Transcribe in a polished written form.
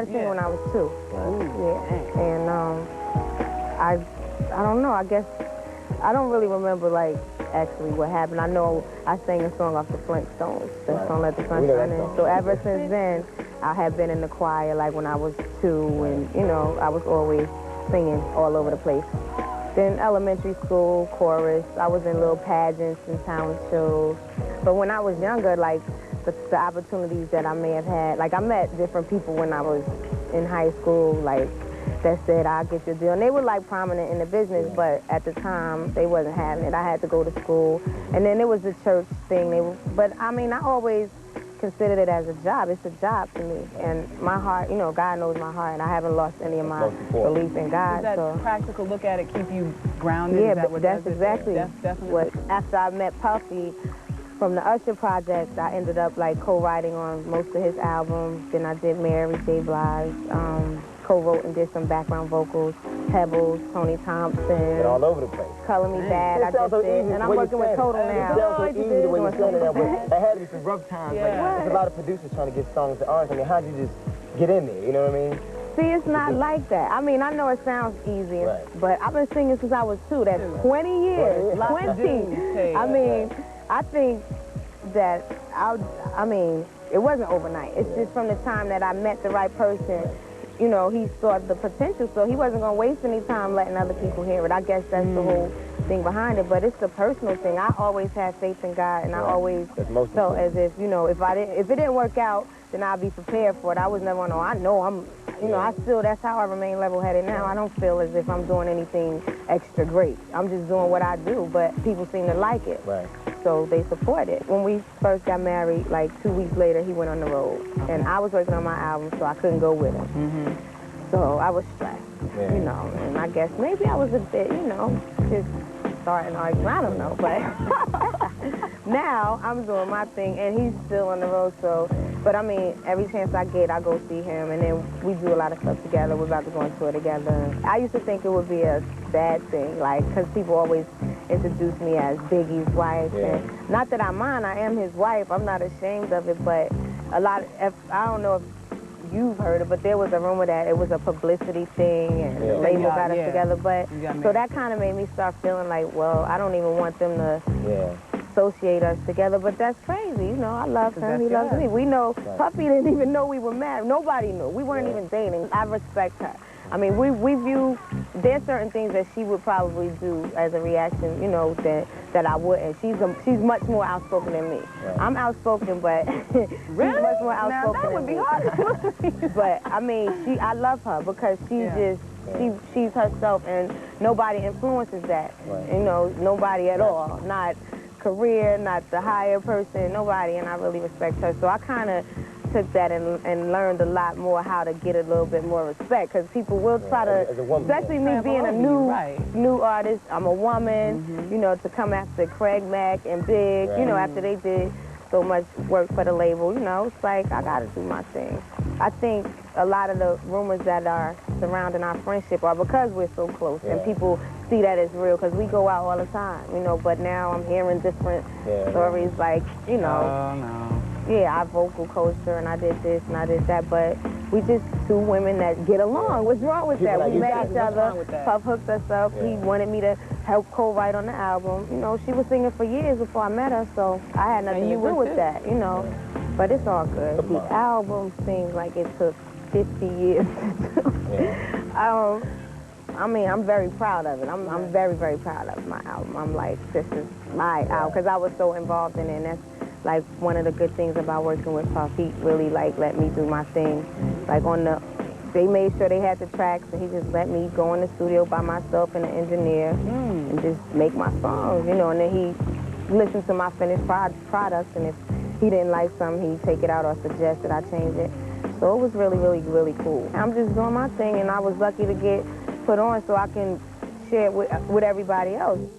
started singing when I was 2. Yeah. And I don't know, I guess, I don't really remember, like, actually what happened. I know I sang a song off the Flintstones, the song Let the Sunshine In. So ever since then, I have been in the choir, like, when I was 2, and, you know, I was always singing all over the place. Then elementary school, chorus, I was in little pageants and talent shows. But when I was younger, like, the opportunities that I may have had, like, I met different people when I was in high school, like, that said, I'll get your deal. And they were, like, prominent in the business, but at the time, they wasn't having it. I had to go to school. And then it was the church thing. But, I mean, I always considered it as a job. It's a job to me. And my heart, you know, God knows my heart, and I haven't lost any of my belief in God. Does that practical look at it keep you grounded? Yeah, but that's exactly what, after I met Puffy from the Usher Project, I ended up, like, co-writing on most of his albums. Then I did Mary J. Blige, co-wrote and did some background vocals, Pebbles, Tony Thompson. And all over the place. Color Me Bad, I just did. And I'm working with Total now. It sounds so easy the way you're saying that, but there had to be some rough times. Like, there's a lot of producers trying to get songs to ours. I mean, how'd you just get in there, you know what I mean? See, it's not like that. I mean, I know it sounds easy, but I've been singing since I was 2. That's 20 years. 20. I mean, I think that, I mean, it wasn't overnight. It's just from the time that I met the right person, you know, he saw the potential, so he wasn't going to waste any time letting other people hear it. I guess that's the whole thing behind it, but it's a personal thing. I always had faith in God, and I always felt as if, you know, if it didn't work out, then I'd be prepared for it. I was never, I know I'm, you know, I still, that's how I remain level-headed now. I don't feel as if I'm doing anything extra great. I'm just doing what I do, but people seem to like it. Right. So they support it. When we first got married, like 2 weeks later, he went on the road. And I was working on my album, so I couldn't go with him. So I was stressed, you know, and I guess maybe I was a bit, you know, just starting arguing, I don't know, but now I'm doing my thing, and he's still on the road, so, but I mean, every chance I get, I go see him, and then we do a lot of stuff together. We're about to go on tour together. I used to think it would be a bad thing, like, because people always introduce me as Biggie's wife, and not that I mind, I am his wife, I'm not ashamed of it, but a lot, I don't know if you've heard it, but there was a rumor that it was a publicity thing, and the label got us together, but, so that kind of made me start feeling like, well, I don't even want them to associate us together, but that's crazy, you know, I love him, he loves me. We know, Puffy didn't even know we were married, nobody knew, we weren't even dating. I respect her. I mean, we view, there's certain things that she would probably do as a reaction, you know, that I wouldn't. She's much more outspoken than me. I'm outspoken, but she's much more outspoken than me. Now, that would be hard. But, I mean, I love her because she's herself, and nobody influences that. You know, nobody at all. Not career, not the higher person, nobody, and I really respect her. So I kind of took that and learned a lot more how to get a little bit more respect, because people will try to, especially me being a new artist, I'm a woman, you know, to come after Craig Mack and Big, you know, after they did so much work for the label, you know, it's like, I gotta do my thing. I think a lot of the rumors that are surrounding our friendship are because we're so close, and people see that as real, because we go out all the time, you know, but now I'm hearing different stories, like, you know, I vocal coached her, and I did this, and I did that, but we just 2 women that get along. What's wrong with that? We met each other, Puff hooked us up, he wanted me to help co-write on the album. You know, she was singing for years before I met her, so I had nothing to do with that, you know. But it's all good. The album seems like it took 50 years to do. I mean, I'm very proud of it. I'm very, very proud of my album. I'm like, this is my album, because I was so involved in it, and that's like one of the good things about working with Puff. He really like let me do my thing. Like they made sure they had the tracks, and he just let me go in the studio by myself and an engineer and just make my songs, you know, and then he listened to my finished products, and if he didn't like something, he'd take it out or suggest that I change it. So it was really, really, really cool. I'm just doing my thing, and I was lucky to get put on so I can share it with everybody else.